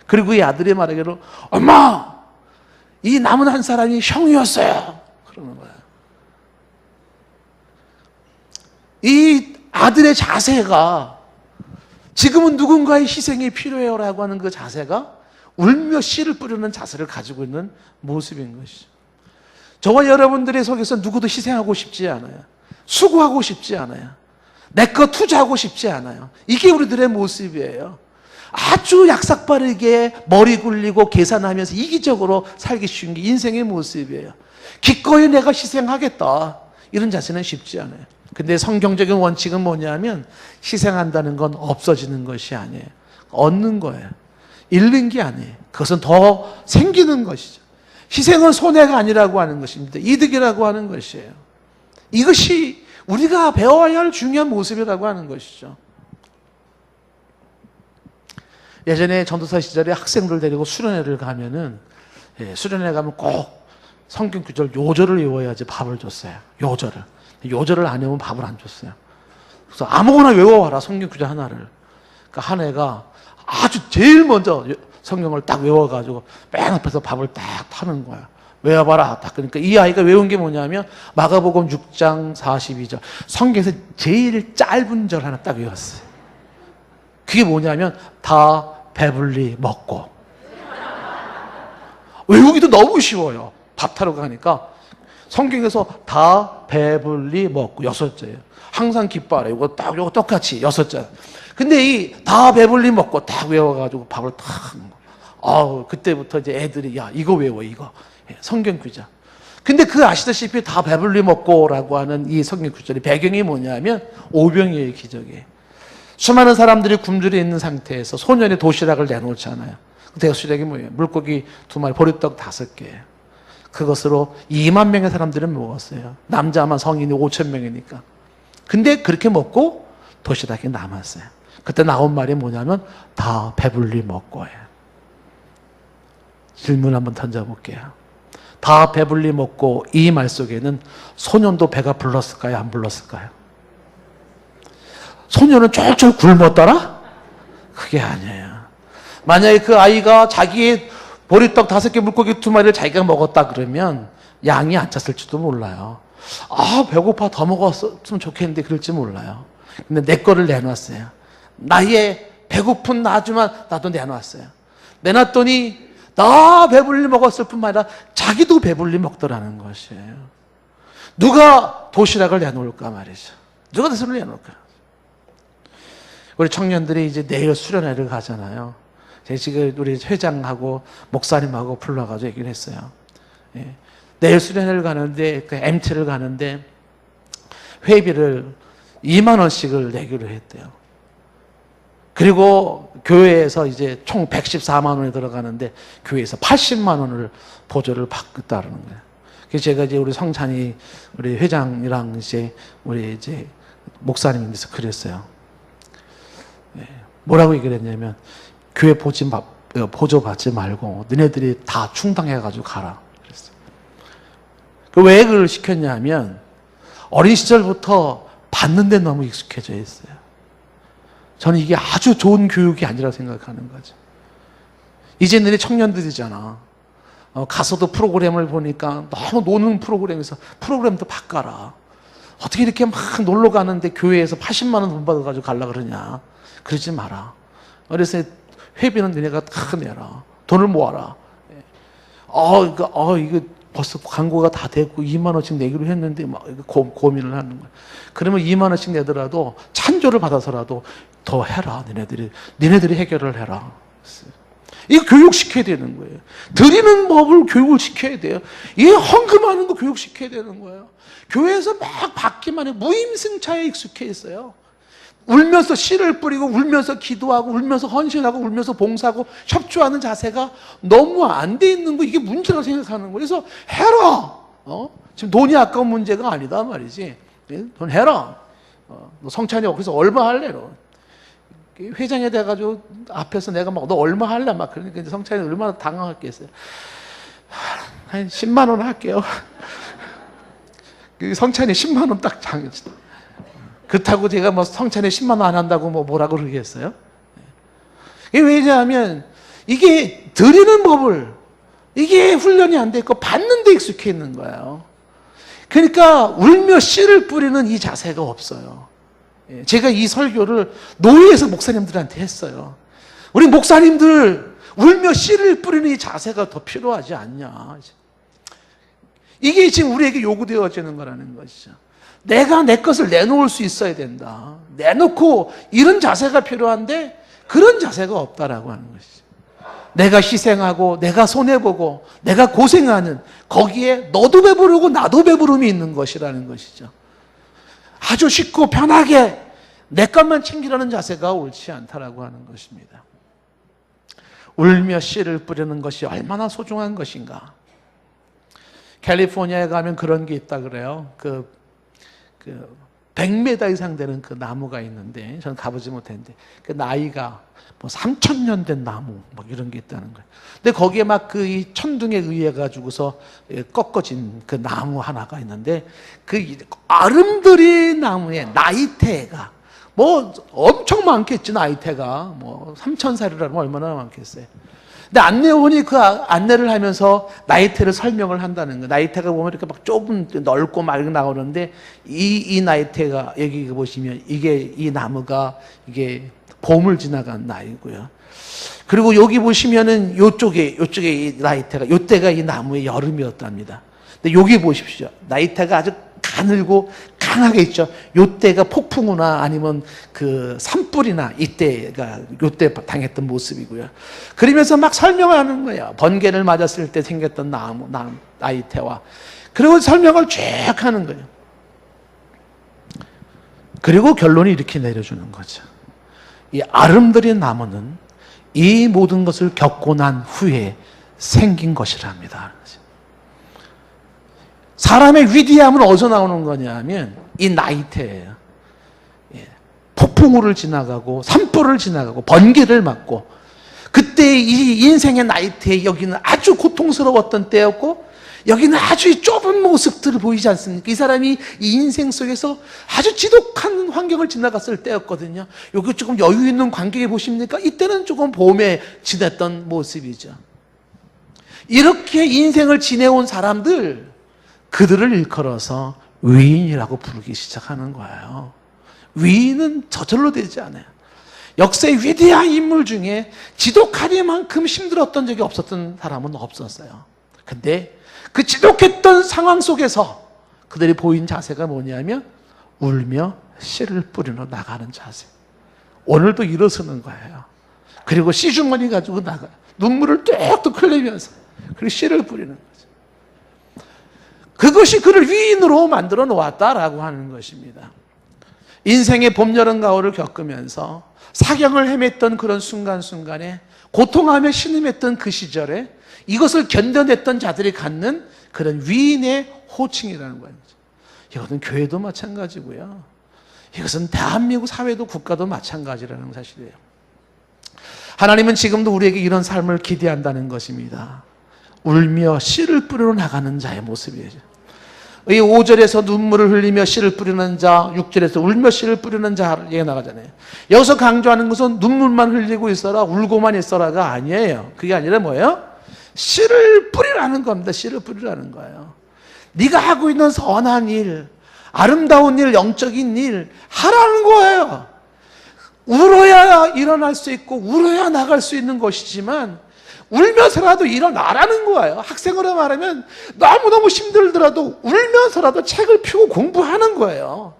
그리고 이 아들이 말하기로, 엄마, 이 남은 한 사람이 형이었어요. 그러는 거야. 이 아들의 자세가 지금은 누군가의 희생이 필요해요라고 하는 그 자세가 울며 씨를 뿌리는 자세를 가지고 있는 모습인 것이죠. 저와 여러분들의 속에서 누구도 희생하고 싶지 않아요. 수고하고 싶지 않아요. 내 거 투자하고 싶지 않아요. 이게 우리들의 모습이에요. 아주 약삭빠르게 머리 굴리고 계산하면서 이기적으로 살기 쉬운 게 인생의 모습이에요. 기꺼이 내가 희생하겠다, 이런 자세는 쉽지 않아요. 근데 성경적인 원칙은 뭐냐면 희생한다는 건 없어지는 것이 아니에요. 얻는 거예요. 잃는 게 아니에요. 그것은 더 생기는 것이죠. 희생은 손해가 아니라고 하는 것입니다. 이득이라고 하는 것이에요. 이것이 우리가 배워야 할 중요한 모습이라고 하는 것이죠. 예전에 전도사 시절에 학생들 데리고 수련회를 가면은, 수련회 가면 꼭 성경 구절 요절을 외워야지 밥을 줬어요. 요절을 안 외우면 밥을 안 줬어요. 그래서 아무거나 외워와라, 성경 구절 하나를. 그러니까 한 애가 아주 제일 먼저 성경을 딱 외워가지고 맨 앞에서 밥을 딱 타는 거야. 외워봐라. 딱. 그러니까 이 아이가 외운 게 뭐냐면 마가복음 6장 42절. 성경에서 제일 짧은 절 하나 딱 외웠어요. 그게 뭐냐면 다 배불리 먹고. 외우기도 너무 쉬워요. 밥 타러 가니까. 성경에서 다 배불리 먹고 6자예요. 항상 기뻐하라. 이거 똑같이 6자. 근데 이 다 배불리 먹고 딱 외워가지고 밥을 탁. 그때부터 이제 애들이, 야, 이거 외워, 이거. 성경 구절. 근데 그 아시다시피 다 배불리 먹고라고 하는 이 성경 구절의 배경이 뭐냐면 오병이어의 기적이에요. 수많은 사람들이 굶주려 있는 상태에서 소년의 도시락을 내놓잖아요. 그 도시락이 뭐예요? 물고기 2마리, 보리떡 5개예요. 그것으로 2만 명의 사람들은 먹었어요. 남자만 성인이 5천 명이니까. 근데 그렇게 먹고 도시락이 남았어요. 그때 나온 말이 뭐냐면 다 배불리 먹고예요. 질문 한번 던져볼게요. 다 배불리 먹고, 이 말 속에는 소년도 배가 불렀을까요? 안 불렀을까요? 소년은 쫄쫄 굶었더라? 그게 아니에요. 만약에 그 아이가 자기의 보리떡 5개, 물고기 2마리를 자기가 먹었다 그러면 양이 안 찼을지도 몰라요. 배고파, 더 먹었으면 좋겠는데 그럴지 몰라요. 근데 내 거를 내놨어요. 나의 배고픈 나지만 나도 내놨어요. 내놨더니 나 배불리 먹었을 뿐만 아니라 자기도 배불리 먹더라는 것이에요. 누가 도시락을 내놓을까 말이죠. 누가 도시락을 내놓을까? 우리 청년들이 이제 내일 수련회를 가잖아요. 제가 지금 우리 회장하고 목사님하고 불러가지고 얘기를 했어요. 내일 수련회를 가는데, 그 MT를 가는데 회비를 2만 원씩을 내기로 했대요. 그리고 교회에서 이제 총 114만 원이 들어가는데 교회에서 80만 원을 보조를 받겠다는 거예요. 그래서 제가 이제 우리 성찬이 우리 회장이랑 이제 우리 이제 목사님께서 그랬어요. 뭐라고 얘기를 했냐면 교회 보조 받지 말고 너네들이 다 충당해가지고 가라. 그랬어요. 왜 그걸 시켰냐면 어린 시절부터 받는 데 너무 익숙해져 있어요. 저는 이게 아주 좋은 교육이 아니라고 생각하는 거죠. 이제 너네 청년들이잖아. 가서도 프로그램을 보니까 너무 노는 프로그램에서 프로그램도 바꿔라. 어떻게 이렇게 막 놀러 가는데 교회에서 80만 원 돈 받아가지고 가려고 그러냐. 그러지 마라. 그래서 회비는 너네가 다 내라. 돈을 모아라. 이거 벌써 광고가 다 됐고 2만 원씩 내기로 했는데 막 고민을 하는 거야. 그러면 2만 원씩 내더라도 찬조를 받아서라도 더 해라. 니네들이 해결을 해라. 이거 교육시켜야 되는 거예요. 드리는 법을 교육을 시켜야 돼요. 이 헌금하는 거 교육시켜야 되는 거예요. 교회에서 막 받기만 해. 무임승차에 익숙해 있어요. 울면서 씨를 뿌리고 울면서 기도하고 울면서 헌신하고 울면서 봉사하고 협조하는 자세가 너무 안 돼 있는 거, 이게 문제라고 생각하는 거예요. 그래서 해라. 지금 돈이 아까운 문제가 아니다 말이지. 돈 해라. 너 성찬이 그래서 얼마 할래? 너 회장이 돼가지고 앞에서 내가 막 너 얼마 할래? 막 그러니까 성찬이 얼마나 당황했겠어요. 한 10만 원 할게요. 성찬이 10만 원 딱 장했어. 그렇다고 제가 뭐 성찬에 10만 원 안 한다고 뭐라고 그러겠어요? 이게 왜냐하면 이게 드리는 법을, 이게 훈련이 안 돼 있고 받는 데 익숙해 있는 거예요. 그러니까 울며 씨를 뿌리는 이 자세가 없어요. 제가 이 설교를 노예에서 목사님들한테 했어요. 우리 목사님들 울며 씨를 뿌리는 이 자세가 더 필요하지 않냐. 이게 지금 우리에게 요구되어지는 거라는 것이죠. 내가 내 것을 내놓을 수 있어야 된다. 내놓고 이런 자세가 필요한데 그런 자세가 없다라고 하는 것이죠. 내가 희생하고 내가 손해보고 내가 고생하는 거기에 너도 배부르고 나도 배부름이 있는 것이라는 것이죠. 아주 쉽고 편하게 내 것만 챙기려는 자세가 옳지 않다라고 하는 것입니다. 울며 씨를 뿌리는 것이 얼마나 소중한 것인가. 캘리포니아에 가면 그런 게 있다 그래요. 100m 이상 되는 그 나무가 있는데 저는 가보지 못했는데 그 나이가 뭐 3,000년 된 나무 막 이런 게 있다는 거예요. 근데 거기에 막 그 이 천둥에 의해 가지고서 꺾어진 그 나무 하나가 있는데 그 아름드리 나무의 나이테가 뭐 엄청 많겠지. 나이테가 뭐 3,000살이라면 얼마나 많겠어요. 근데 안내원이 그 안내를 하면서 나이테를 설명을 한다는 거예요. 나이테가 보면 이렇게 막 좁은 넓고 막 이렇게 나오는데 이 나이테가 여기 보시면 이게 이 나무가 이게 봄을 지나간 나이고요. 그리고 여기 보시면은 요쪽에 이 나이테가 요때가 이 나무의 여름이었답니다. 근데 여기 보십시오. 나이테가 아주 가늘고 강하게 있죠. 요때가 폭풍우나 아니면 그 산불이나 요때 당했던 모습이고요. 그러면서 막 설명하는 거예요. 번개를 맞았을 때 생겼던 나이테와. 그리고 설명을 쭉 하는 거예요. 그리고 결론이 이렇게 내려주는 거죠. 이 아름드린 나무는 이 모든 것을 겪고 난 후에 생긴 것이랍니다. 사람의 위대함은 어디서 나오는 거냐면 이 나이테예요. 폭풍우를 지나가고 산불을 지나가고 번개를 맞고 그때 이 인생의 나이테에 여기는 아주 고통스러웠던 때였고 여기는 아주 좁은 모습들을 보이지 않습니까? 이 사람이 이 인생 속에서 아주 지독한 환경을 지나갔을 때였거든요. 여기 조금 여유 있는 광경에 보십니까? 이때는 조금 봄에 지냈던 모습이죠. 이렇게 인생을 지내온 사람들, 그들을 일컬어서 위인이라고 부르기 시작하는 거예요. 위인은 저절로 되지 않아요. 역사의 위대한 인물 중에 지독하리만큼 힘들었던 적이 없었던 사람은 없었어요. 근데 그 지독했던 상황 속에서 그들이 보인 자세가 뭐냐면 울며 씨를 뿌리러 나가는 자세. 오늘도 일어서는 거예요. 그리고 씨주머니 가지고 나가요. 눈물을 뚝뚝 흘리면서 그리고 씨를 뿌리는 거죠. 그것이 그를 위인으로 만들어 놓았다라고 하는 것입니다. 인생의 봄, 여름, 가을을 겪으면서 사경을 헤맸던 그런 순간순간에 고통하며 신음했던 그 시절에 이것을 견뎌냈던 자들이 갖는 그런 위인의 호칭이라는 거예요. 이것은 교회도 마찬가지고요. 이것은 대한민국 사회도 국가도 마찬가지라는 사실이에요. 하나님은 지금도 우리에게 이런 삶을 기대한다는 것입니다. 울며 씨를 뿌리러 나가는 자의 모습이에요. 이 5절에서 눈물을 흘리며 씨를 뿌리는 자, 6절에서 울며 씨를 뿌리는 자 얘기가 나가잖아요. 여기서 강조하는 것은 눈물만 흘리고 있어라, 울고만 있어라가 아니에요. 그게 아니라 뭐예요? 씨를 뿌리라는 겁니다. 씨를 뿌리라는 거예요. 네가 하고 있는 선한 일, 아름다운 일, 영적인 일 하라는 거예요. 울어야 일어날 수 있고 울어야 나갈 수 있는 것이지만 울면서라도 일어나라는 거예요. 학생으로 말하면 너무너무 힘들더라도 울면서라도 책을 펴고 공부하는 거예요.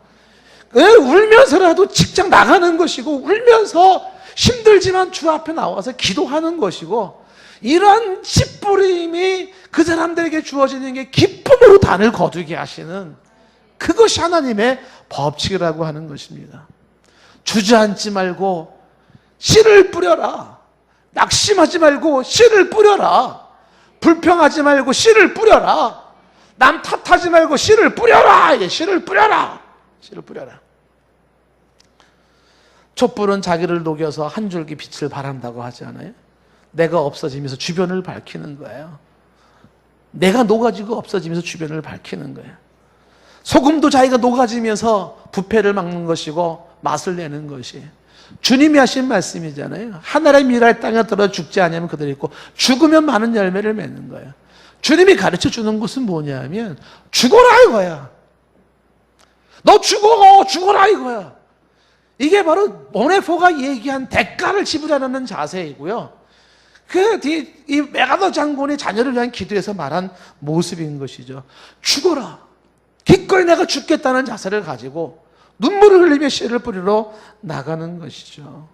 울면서라도 직장 나가는 것이고 울면서 힘들지만 주 앞에 나와서 기도하는 것이고 이러한 씨뿌림이 그 사람들에게 주어지는 게 기쁨으로 단을 거두게 하시는 그것이 하나님의 법칙이라고 하는 것입니다. 주저앉지 말고 씨를 뿌려라. 낙심하지 말고 씨를 뿌려라. 불평하지 말고 씨를 뿌려라. 남 탓하지 말고 씨를 뿌려라. 씨를 뿌려라. 씨를 뿌려라. 촛불은 자기를 녹여서 한 줄기 빛을 발한다고 하지 않아요? 내가 없어지면서 주변을 밝히는 거예요. 내가 녹아지고 없어지면서 주변을 밝히는 거예요. 소금도 자기가 녹아지면서 부패를 막는 것이고 맛을 내는 것이 주님이 하신 말씀이잖아요. 하늘의 미랄 땅에 들어 죽지 않으면 그대로 있고 죽으면 많은 열매를 맺는 거예요. 주님이 가르쳐 주는 것은 뭐냐면 죽어라 이거야. 너 죽어라 이거야. 이게 바로 보네포가 얘기한 대가를 지불하는 자세이고요. 이 메가더 장군의 자녀를 위한 기도에서 말한 모습인 것이죠. 죽어라. 기꺼이 내가 죽겠다는 자세를 가지고 눈물을 흘리며 씨를 뿌리러 나가는 것이죠.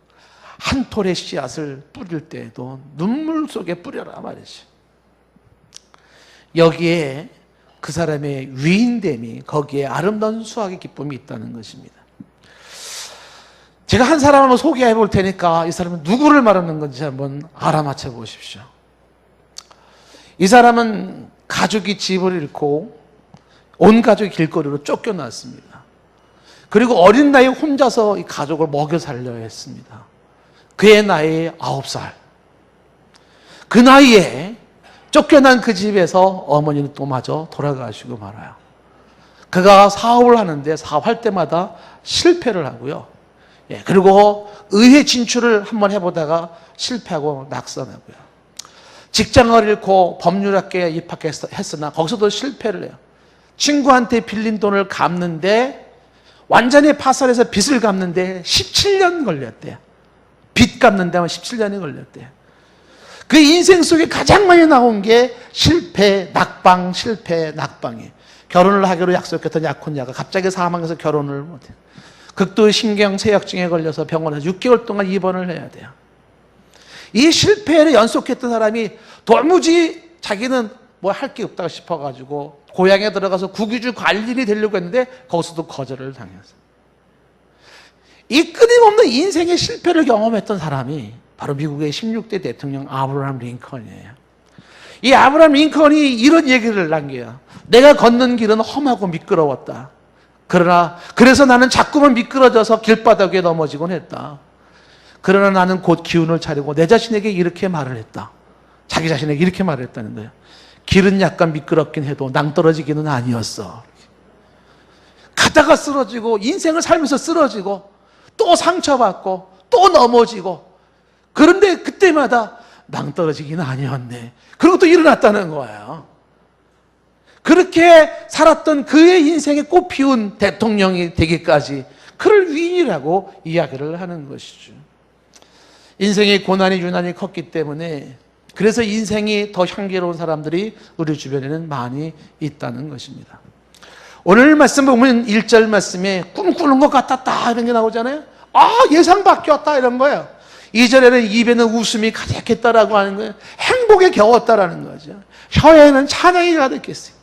한 톨의 씨앗을 뿌릴 때에도 눈물 속에 뿌려라 말이죠. 여기에 그 사람의 위인됨이 거기에 아름다운 수확의 기쁨이 있다는 것입니다. 제가 한 사람을 한번 소개해 볼 테니까 이 사람은 누구를 말하는 건지 한번 알아맞혀 보십시오. 이 사람은 가족이 집을 잃고 온 가족이 길거리로 쫓겨났습니다. 그리고 어린 나이에 혼자서 이 가족을 먹여 살려야 했습니다. 그의 나이 9살. 그 나이에 쫓겨난 그 집에서 어머니는 또 마저 돌아가시고 말아요. 그가 사업을 하는데 사업할 때마다 실패를 하고요. 그리고 의회 진출을 한번 해보다가 실패하고 낙선하고요. 직장을 잃고 법률학교에 입학했으나 거기서도 실패를 해요. 친구한테 빌린 돈을 갚는데 완전히 파산해서 빚을 갚는데 17년 걸렸대요. 빚 갚는 데만 17년이 걸렸대요. 그 인생 속에 가장 많이 나온 게 실패, 낙방, 실패, 낙방이에요. 결혼을 하기로 약속했던 약혼자가 갑자기 사망해서 결혼을 못해요. 극도 신경쇠약증에 걸려서 병원에서 6개월 동안 입원을 해야 돼요. 이 실패를 연속했던 사람이 도무지 자기는 뭐 할 게 없다고 싶어가지고 고향에 들어가서 국유지 관리인이 되려고 했는데 거기서도 거절을 당했어요. 이 끊임없는 인생의 실패를 경험했던 사람이 바로 미국의 16대 대통령 아브라함 링컨이에요. 이 아브라함 링컨이 이런 얘기를 남겨요. 내가 걷는 길은 험하고 미끄러웠다. 그래서 나는 자꾸만 미끄러져서 길바닥에 넘어지곤 했다. 그러나 나는 곧 기운을 차리고 내 자신에게 이렇게 말을 했다. 자기 자신에게 이렇게 말을 했다는 거예요. 길은 약간 미끄럽긴 해도 낭떠러지기는 아니었어. 가다가 쓰러지고 인생을 살면서 쓰러지고 또 상처받고 또 넘어지고 그런데 그때마다 낭떠러지기는 아니었네. 그리고 또 일어났다는 거예요. 그렇게 살았던 그의 인생에 꽃피운 대통령이 되기까지 그를 위인이라고 이야기를 하는 것이죠. 인생의 고난이 유난히 컸기 때문에 그래서 인생이 더 향기로운 사람들이 우리 주변에는 많이 있다는 것입니다. 오늘 말씀 보면 1절 말씀에 꿈꾸는 것 같았다 이런 게 나오잖아요. 예상 바뀌었다 이런 거예요. 2절에는 입에는 웃음이 가득했다라고 하는 거예요. 행복에 겨웠다라는 거죠. 혀에는 찬양이 가득했어요.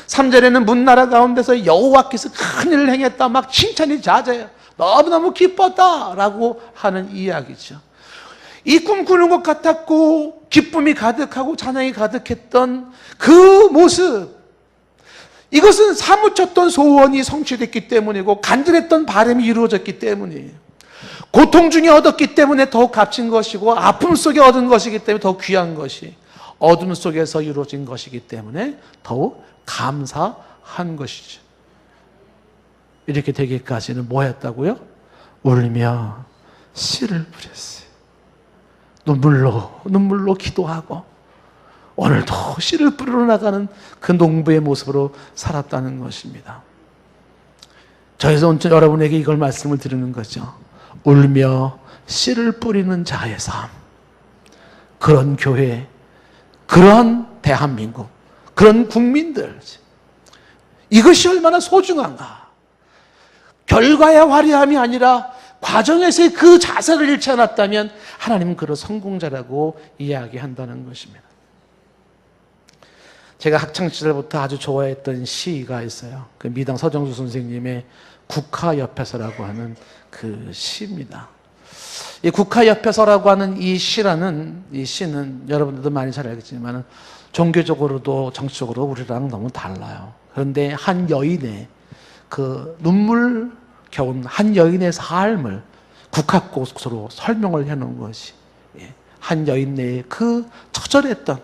3절에는 문나라 가운데서 여호와께서 큰 일을 행했다 막 칭찬이 잦아요. 너무너무 기뻤다라고 하는 이야기죠. 이 꿈꾸는 것 같았고 기쁨이 가득하고 찬양이 가득했던 그 모습, 이것은 사무쳤던 소원이 성취됐기 때문이고 간절했던 바람이 이루어졌기 때문이에요. 고통 중에 얻었기 때문에 더욱 값진 것이고 아픔 속에 얻은 것이기 때문에 더욱 귀한 것이 어둠 속에서 이루어진 것이기 때문에 더욱 감사한 것이죠. 이렇게 되기까지는 뭐 했다고요? 울며 씨를 뿌렸어요. 눈물로 기도하고 오늘도 씨를 뿌리러 나가는 그 농부의 모습으로 살았다는 것입니다. 저에서 여러분에게 이걸 말씀을 드리는 거죠. 울며 씨를 뿌리는 자의 삶, 그런 교회, 그런 대한민국, 그런 국민들, 이것이 얼마나 소중한가. 결과의 화려함이 아니라 과정에서의 그 자세를 잃지 않았다면 하나님은 그를 성공자라고 이야기한다는 것입니다. 제가 학창시절부터 아주 좋아했던 시가 있어요. 그 미당 서정수 선생님의 국화옆에서라고 하는 그 시입니다. 이 국화옆에서라고 하는 이 시는 여러분들도 많이 잘 알겠지만 종교적으로도 정치적으로 우리랑 너무 달라요. 그런데 한 여인의 그 눈물 겨운 한 여인의 삶을 국화꽃으로 설명을 해놓은 것이, 한 여인의 그 처절했던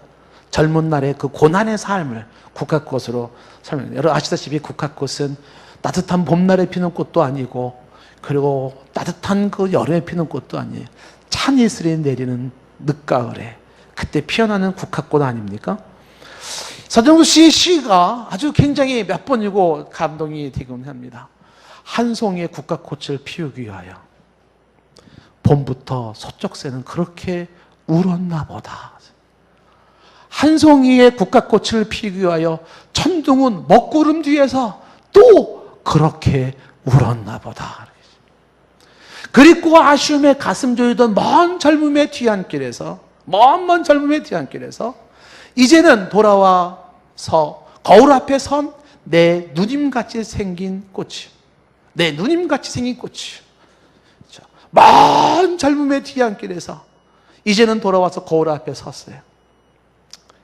젊은 날의 그 고난의 삶을 국화꽃으로 설명해요. 여러분 아시다시피 국화꽃은 따뜻한 봄날에 피는 꽃도 아니고, 그리고 따뜻한 그 여름에 피는 꽃도 아니에요. 찬 이슬이 내리는 늦가을에 그때 피어나는 국화꽃 아닙니까? 서정수 씨의 시가 아주 굉장히 몇 번이고 감동이 되곤 합니다. 한 송이의 국화꽃을 피우기 위하여 봄부터 서쪽새는 그렇게 울었나 보다. 한 송이의 국화꽃을 피우기 위하여 천둥은 먹구름 뒤에서 또 그렇게 울었나 보다. 그리고 아쉬움에 가슴 조이던 먼 젊음의 뒤안길에서, 먼 젊음의 뒤안길에서 이제는 돌아와서 거울 앞에 선 내 누님같이 생긴 꽃이, 내 누님같이 생긴 꽃이, 먼 젊음의 뒤안길에서 이제는 돌아와서 거울 앞에 섰어요.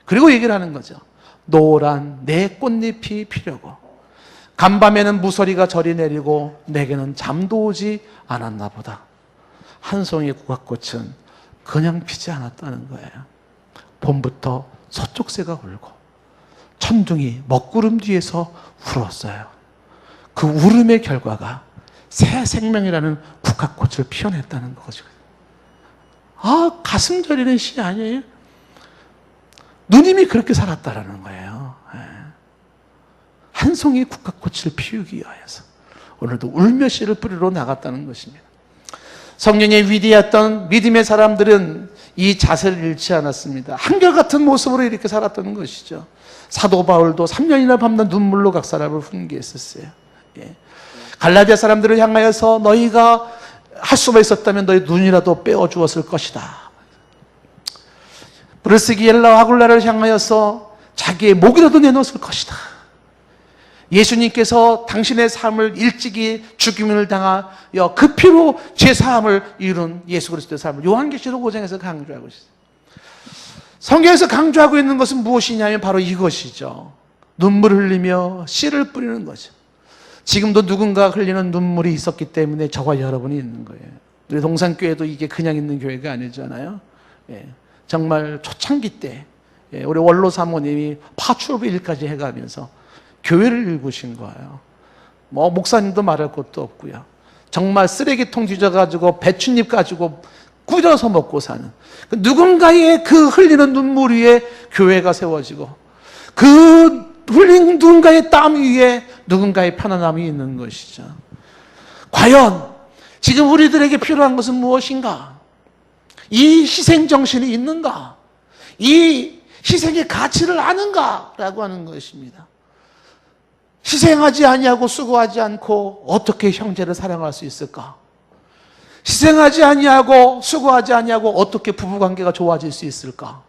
그리고 얘기를 하는 거죠. 노란 내 꽃잎이 피려고, 간밤에는 무서리가 저리 내리고 내게는 잠도 오지 않았나 보다. 한 송이의 국화꽃은 그냥 피지 않았다는 거예요. 봄부터 서쪽새가 울고 천둥이 먹구름 뒤에서 울었어요. 그 울음의 결과가 새 생명이라는 국화꽃을 피워냈다는 거죠. 아, 가슴 저리는 시 아니에요? 누님이 그렇게 살았다라는 거예요. 한 송이 국화꽃을 피우기 위하여서 오늘도 울며 씨를 뿌리러 나갔다는 것입니다. 성령의 위대했던 믿음의 사람들은 이 자세를 잃지 않았습니다. 한결같은 모습으로 이렇게 살았던 것이죠. 사도 바울도 3년이나 밤낮 눈물로 각 사람을 훈계했었어요. 갈라디아 사람들을 향하여서 너희가 할 수만 있었다면 너희 눈이라도 빼어주었을 것이다. 브르스기엘라 아굴라를 향하여서 자기의 목이라도 내놓았을 것이다. 예수님께서 당신의 삶을 일찍이 죽임을 당하여 그 피로 죄사함을 이룬 예수 그리스도의 삶을 요한계시록 5장에서 강조하고 있어요. 성경에서 강조하고 있는 것은 무엇이냐면 바로 이것이죠. 눈물을 흘리며 씨를 뿌리는 거죠. 지금도 누군가 흘리는 눈물이 있었기 때문에 저와 여러분이 있는 거예요. 우리 동산교회도 이게 그냥 있는 교회가 아니잖아요. 정말 초창기 때 우리 원로 사모님이 파출부 일까지 해가면서 교회를 일구신 거예요. 뭐 목사님도 말할 것도 없고요. 정말 쓰레기통 뒤져가지고 배춧잎 가지고 꾸려서 먹고 사는 누군가의 그 흘리는 눈물 위에 교회가 세워지고 그 흘린 누군가의 땀 위에 누군가의 편안함이 있는 것이죠. 과연 지금 우리들에게 필요한 것은 무엇인가? 이 희생정신이 있는가? 이 희생의 가치를 아는가? 라고 하는 것입니다. 희생하지 아니하고 수고하지 않고 어떻게 형제를 사랑할 수 있을까? 희생하지 아니하고 수고하지 아니하고 어떻게 부부관계가 좋아질 수 있을까?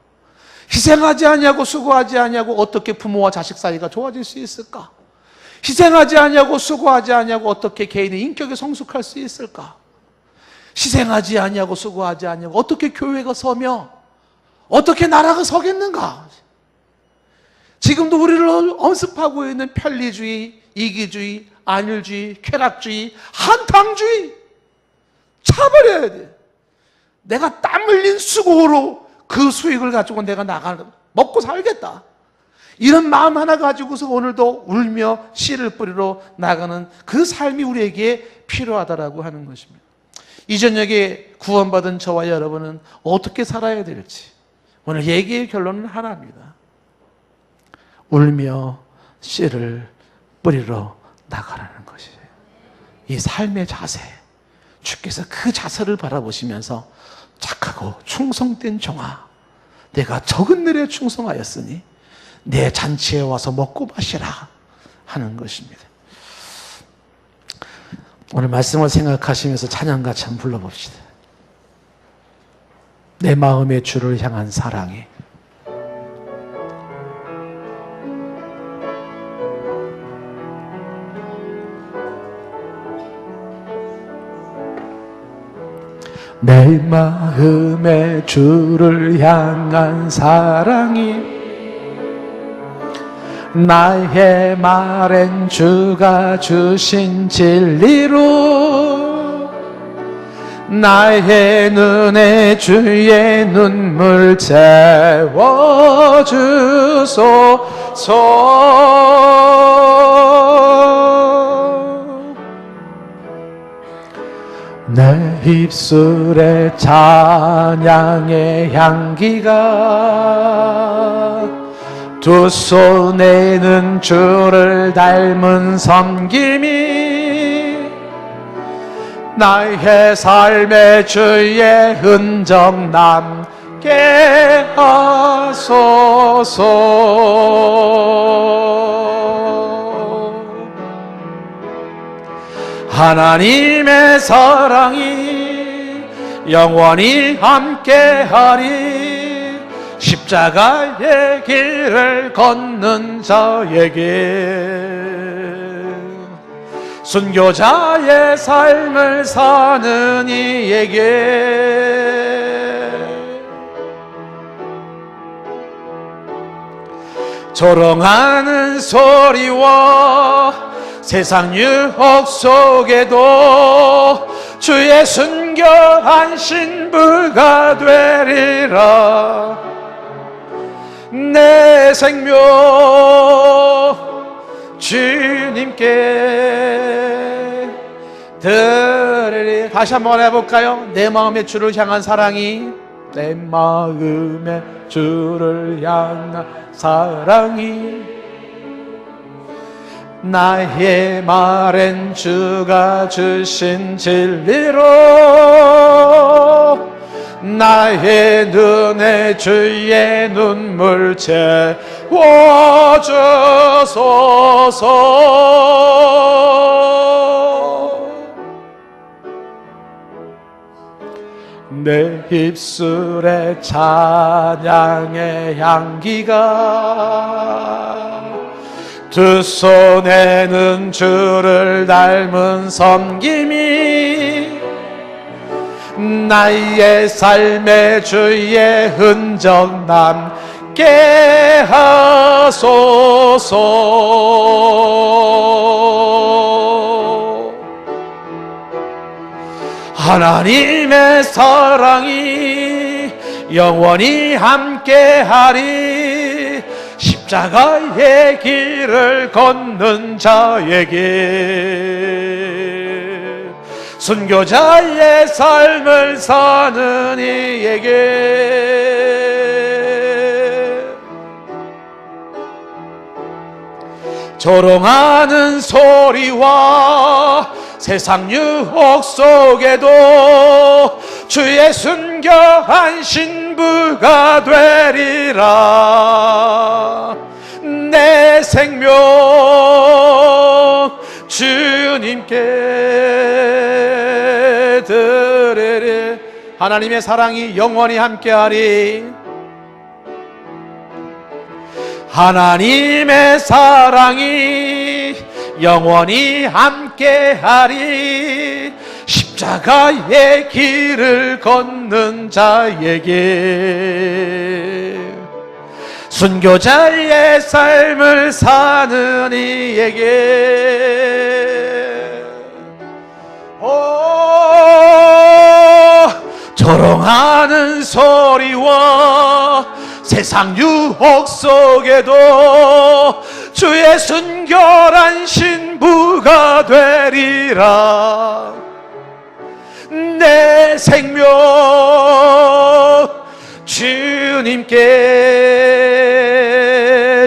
희생하지 아니하고 수고하지 아니하고 어떻게 부모와 자식 사이가 좋아질 수 있을까? 희생하지 아니하고 수고하지 아니하고 어떻게 개인의 인격이 성숙할 수 있을까? 희생하지 아니하고 수고하지 아니하고 어떻게 교회가 서며 어떻게 나라가 서겠는가? 지금도 우리를 엄습하고 있는 편리주의, 이기주의, 안일주의, 쾌락주의, 한탕주의 차버려야 돼. 내가 땀 흘린 수고로 그 수익을 가지고 내가 먹고 살겠다. 이런 마음 하나 가지고서 오늘도 울며 씨를 뿌리러 나가는 그 삶이 우리에게 필요하다라고 하는 것입니다. 이 저녁에 구원받은 저와 여러분은 어떻게 살아야 될지 오늘 얘기의 결론은 하나입니다. 울며 씨를 뿌리러 나가라는 것이에요. 이 삶의 자세, 주께서 그 자세를 바라보시면서 착하고 충성된 종아, 내가 적은 일에 충성하였으니 내 잔치에 와서 먹고 마시라 하는 것입니다. 오늘 말씀을 생각하시면서 찬양 같이 한번 불러봅시다. 내 마음의 주를 향한 사랑이. 내 마음의 주를 향한 사랑이 나의 말엔 주가 주신 진리로 나의 눈에 주의 눈물 채워주소서. 내 입술에 찬양의 향기가 두 손에는 주를 닮은 섬김이 나의 삶의 주의 흔적 남게 하소서. 하나님의 사랑이 영원히 함께하리. 십자가의 길을 걷는 자에게, 순교자의 삶을 사는 이에게 조롱하는 소리와 세상 유혹 속에도 주의 순교한 신부가 되리라. 내 생명 주님께 드리리. 다시 한번 해볼까요? 내 마음의 주를 향한 사랑이, 내 마음의 주를 향한 사랑이 나의 말엔 주가 주신 진리로 나의 눈에 주의 눈물 채워주소서. 내 입술에 찬양의 향기가 두 손에는 주를 닮은 섬김이 나의 삶의 주의 흔적 남게 하소서. 하나님의 사랑이 영원히 함께하리. 십자가의 길을 걷는 자에게, 순교자의 삶을 사는 이에게 조롱하는 소리와 세상 유혹 속에도 주의 순교한 신부가 되리라. 내 생명 주님께 드리리. 하나님의 사랑이 영원히 함께하리. 하나님의 사랑이 영원히 함께하리. 십자가의 길을 걷는 자에게, 순교자의 삶을 사는 이에게 조롱하는 소리와 세상 유혹 속에도 주의 순결한 신부가 되리라. 내 생명 주님께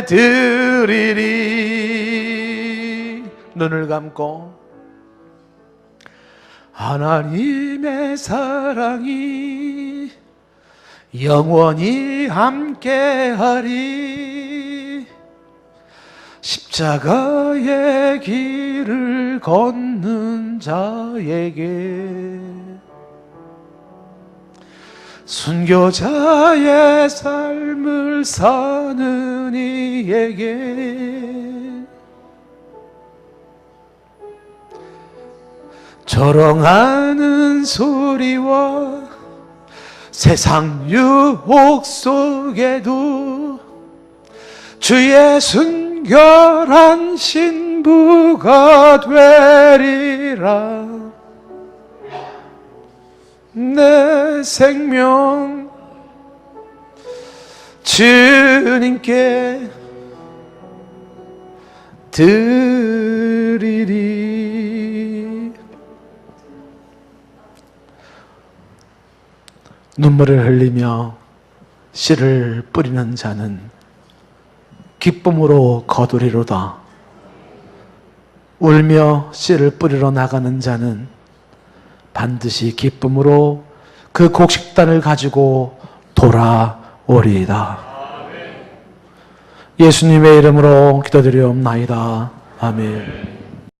드리리. 눈을 감고 하나님의 사랑이 영원히 함께하리. 십자가의 길을 걷는 자에게, 순교자의 삶을 사는 이에게, 조롱하는 소리와 세상 유혹 속에도 주의 순결한 신부가 되리라. 내 생명 주님께 드리리. 눈물을 흘리며 씨를 뿌리는 자는 기쁨으로 거두리로다. 울며 씨를 뿌리러 나가는 자는 반드시 기쁨으로 그 곡식단을 가지고 돌아오리이다. 예수님의 이름으로 기도드리옵나이다. 아멘.